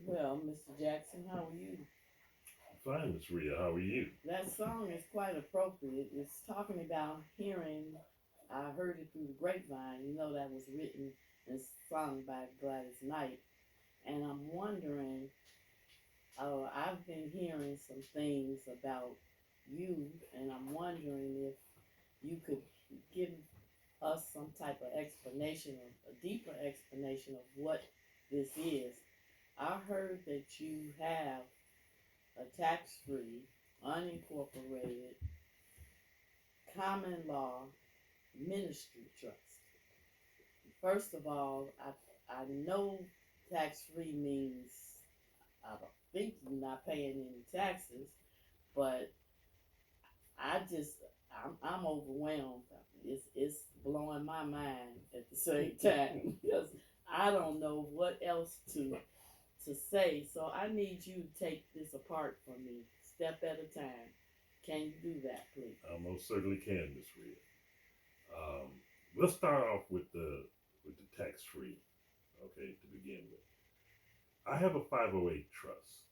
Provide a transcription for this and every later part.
Well, Mr. Jackson, how are you? Fine, Miss Rhea. How are you? That song is quite appropriate. It's talking about hearing. I heard it through the grapevine. You know that was written and sung by Gladys Knight. And I'm wondering, I've been hearing some things about you, and I'm wondering if you could give us some type of explanation, a deeper explanation of what this is. I heard that you have a tax free, unincorporated, common law ministry trust. First of all, I know tax free means I don't think you're not paying any taxes, but I'm overwhelmed. It's blowing my mind at the same time because I don't know what else to say. So I need you to take this apart for me, step at a time. Can you do that, please? I most certainly can, Miss Rhea. Um, let's start off with the tax free. Okay, to begin with, I have a 508 trust,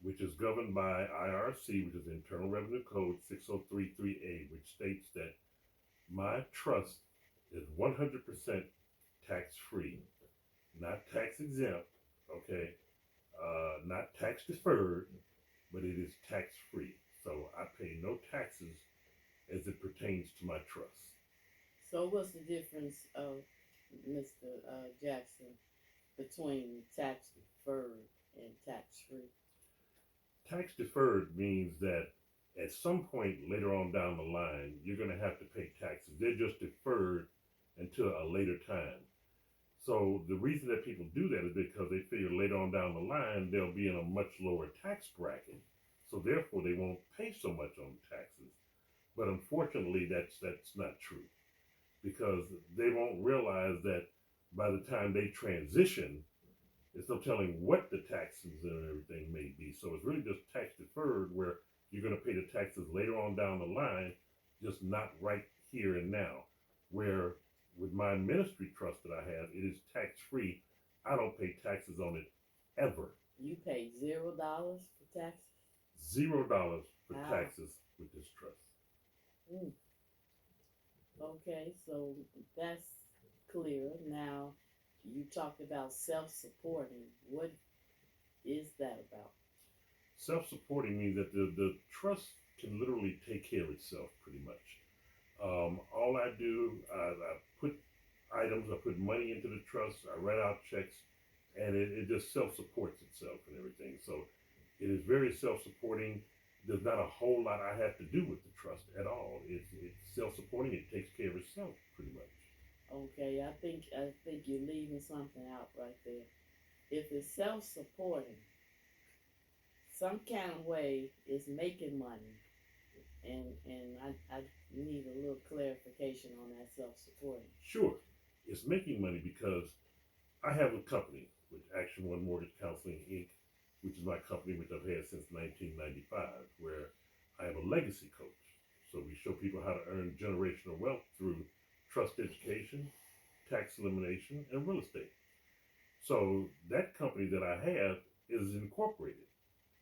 which is governed by IRC, which is Internal Revenue Code 6033A, which states that my trust is 100% tax free, not tax exempt. Okay, not tax deferred, but it is tax free. So I pay no taxes as it pertains to my trust. So what's the difference of Mr. Jackson between tax deferred and tax free? Tax deferred means that at some point later on down the line, you're going to have to pay taxes. They're just deferred until a later time. So the reason that people do that is because they figure later on down the line they'll be in a much lower tax bracket. So therefore they won't pay so much on taxes. But unfortunately that's not true because they won't realize that by the time they transition, there's no telling what the taxes and everything may be. So it's really just tax deferred where you're going to pay the taxes later on down the line, just not right here and now. Where with my ministry trust that I have, it is tax free. I don't pay taxes on it ever. You pay $0 for taxes? $0 for Wow. taxes with this trust. Mm. Okay, so that's clear. Now, you talked about self supporting. What is that about? Self-supporting means that the trust can literally take care of itself pretty much. All I do, I put items, I put money into the trust, I write out checks, and it just self supports itself and everything. So it is very self supporting. There's not a whole lot I have to do with the trust at all. It's self supporting. It takes care of itself pretty much. Okay, I think you're leaving something out right there. If it's self supporting, some kind of way is making money, and I need a little clarification on that self supporting. Sure, it's making money because I have a company, which Action One Mortgage Counseling Inc., which is my company, which I've had since 1995, where I am a legacy coach. So we show people how to earn generational wealth through trust education, tax elimination, and real estate. So that company that I have is incorporated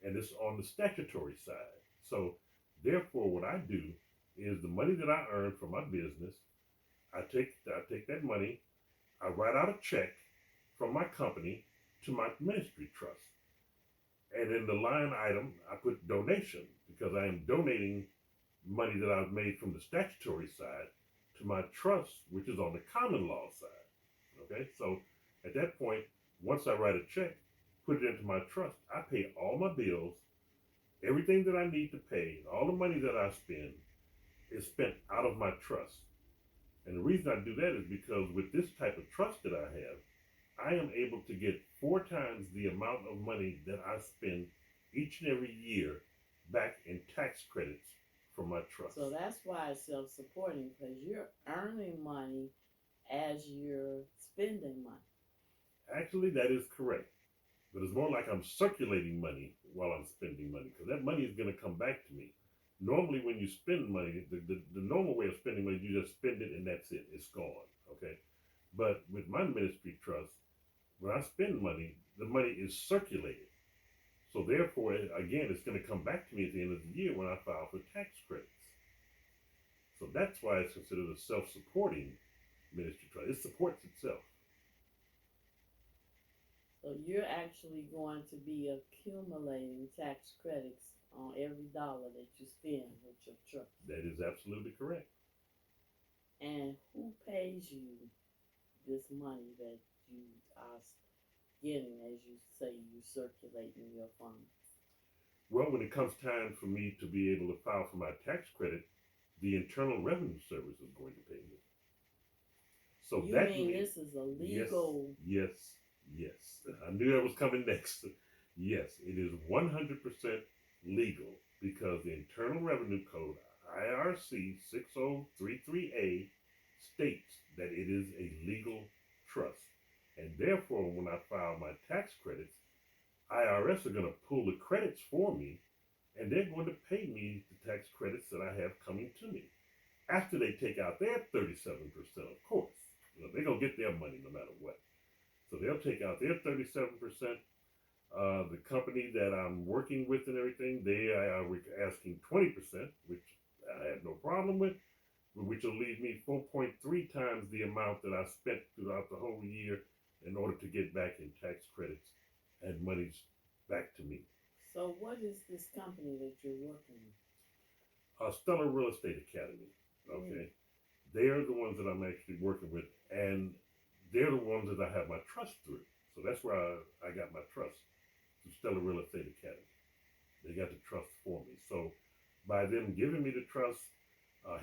and it's on the statutory side. So therefore, what I do is the money that I earn from my business, I take that money, I write out a check from my company to my ministry trust. And in the line item, I put donation because I am donating money that I've made from the statutory side to my trust, which is on the common law side. Okay, so at that point, once I write a check, put it into my trust, I pay all my bills, everything that I need to pay, all the money that I spend is spent out of my trust. And the reason I do that is because with this type of trust that I am able to get four times the amount of money that I spend each and every year back in tax credits from my trust. So that's why it's self supporting because you're earning money as you're spending money. Actually, that is correct. But it's more like I'm circulating money while I'm spending money because that money is going to come back to me. Normally, when you spend money, the normal way of spending money, you just spend it and that's it. It's gone. Okay. But with my ministry trust, when I spend money, the money is circulated. So therefore, again, it's going to come back to me at the end of the year when I file for tax credits. So that's why it's considered a self-supporting ministry trust. It supports itself. So you're actually going to be accumulating tax credits on every dollar that you spend with your trust. That is absolutely correct. And who pays you this money that you are getting as you say you circulating your funds? Well, when it comes time for me to be able to file for my tax credit, the Internal Revenue Service is going to pay me. So You that mean means, this is a yes, legal? yes, yes. I knew that was coming next. Yes, it is 100% legal because the Internal Revenue Code, IRC 6033A, states that it is a legal trust. And therefore, when I file my tax credits, IRS are going to pull the credits for me, and they're going to pay me the tax credits that I have coming to me. After they take out their 37%, of course. You know, they're going to get their money no matter what. So they'll take out their 37%. The company that I'm working with and everything, they are asking 20%, which I have no problem with, which will leave me 4.3 times the amount that I spent throughout the whole year in order to get back in tax credits and monies back to me. So what is this company that you're working with? Stellar Real Estate Academy, okay? They are the ones that I'm actually working with, and they're the ones that I have my trust through. So that's where I got my trust, through Stellar Real Estate Academy. They got the trust for me. So by them giving me the trust,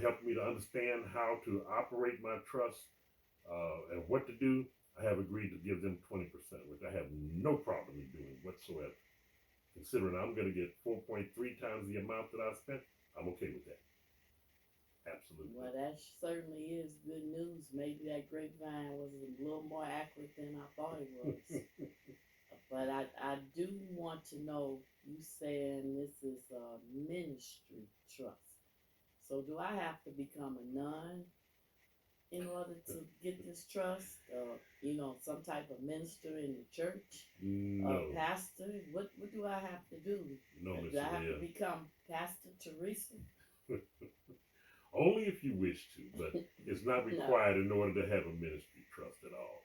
helping me to understand how to operate my trust and what to do, I have agreed to give them 20%, which I have no problem in doing whatsoever. Considering I'm going to get 4.3 times the amount that I spent, I'm okay with that. Absolutely. Well, that certainly is good news. Maybe that grapevine was a little more accurate than I thought it was. But I do want to know, you saying this is a ministry trust. So do I have to become a nun in order to get this trust? Some type of minister in the church? No. Pastor? What do I have to do? No, Miss Do I have to Leah. become Pastor Teresa? Only if you wish to, but it's not required in order to have a ministry trust at all.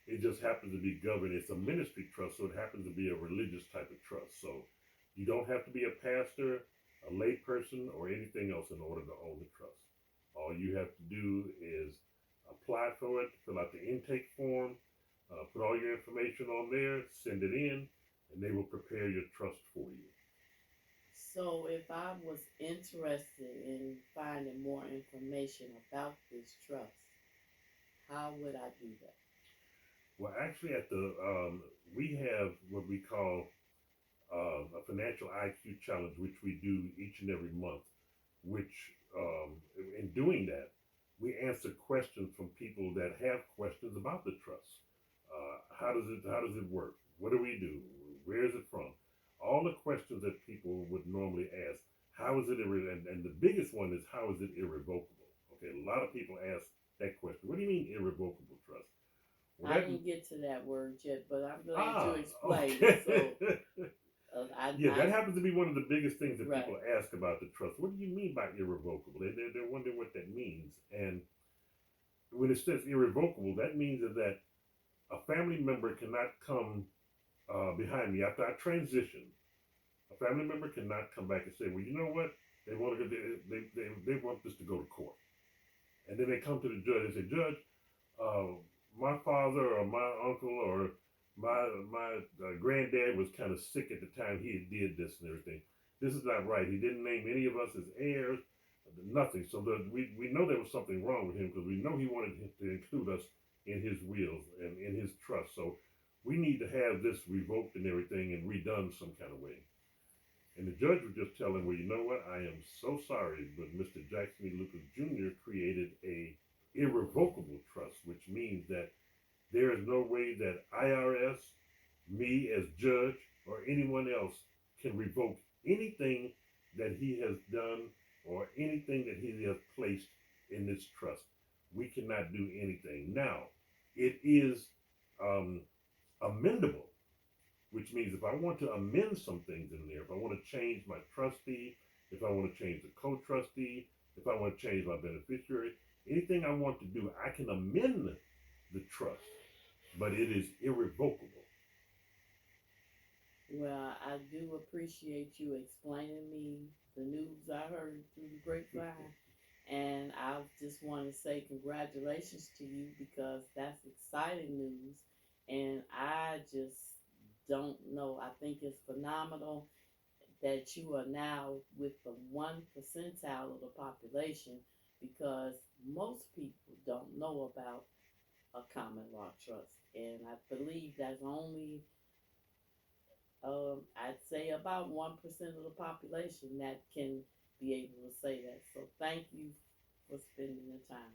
It just happens to be governed. It's a ministry trust, so it happens to be a religious type of trust. So you don't have to be a pastor, a lay person, or anything else in order to own the trust. All you have to do is apply for it, fill out the intake form, put all your information on there, send it in, and they will prepare your trust for you. So if I was interested in finding more information about this trust, how would I do that? Well, actually, we have what we call a financial IQ challenge, which we do each and every month. Which, in doing that, we answer questions from people that have questions about the trust. How does it work? What do we do? Where is it from? All the questions that people would normally ask. How is it and the biggest one is, how is it irrevocable? Okay, a lot of people ask that question. What do you mean irrevocable trust? Well, I didn't get to that word yet, but I'm glad you explained okay. it. So, that happens to be one of the biggest things that right. people ask about the trust. What do you mean by irrevocable? They're wondering what that means. And when it says irrevocable, that means that a family member cannot come behind me after I transition. A family member cannot come back and say, well, you know what? They want to go, they want this to go to court. And then they come to the judge and say, Judge, my father or my uncle or my granddad was kind of sick at the time he did this and everything. This is not right. He didn't name any of us as heirs, nothing. So we know there was something wrong with him because we know he wanted to include us in his wills and in his trust. So we need to have this revoked and everything and redone some kind of way. And the judge would just tell him, well, you know what? I am so sorry, but Mr. Jackson E. Lucas Jr. created a irrevocable trust, which means that there is no way that IRS, me as judge, or anyone else can revoke anything that he has done or anything that he has placed in this trust. We cannot do anything. Now, it is amendable, which means if I want to amend some things in there, if I want to change my trustee, if I want to change the co-trustee, if I want to change my beneficiary, anything I want to do, I can amend the trust, but it is irrevocable. Well, I do appreciate you explaining me the news I heard through the grapevine. And I just want to say congratulations to you because that's exciting news. And I just don't know. I think it's phenomenal that you are now with the 1 percentile of the population because most people don't know about a common law trust. And I believe that's only I'd say about 1% of the population that can be able to say that. So thank you for spending the time.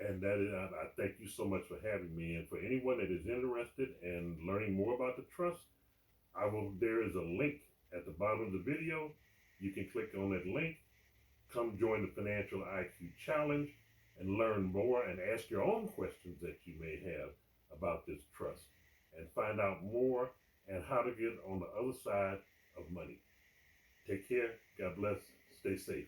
And that is, I thank you so much for having me. And for anyone that is interested in learning more about the trust, there is a link at the bottom of the video. You can click on that link, come join the Financial IQ Challenge, and learn more and ask your own questions that you may have about this trust and find out more and how to get on the other side of money. Take care. God bless. Stay safe.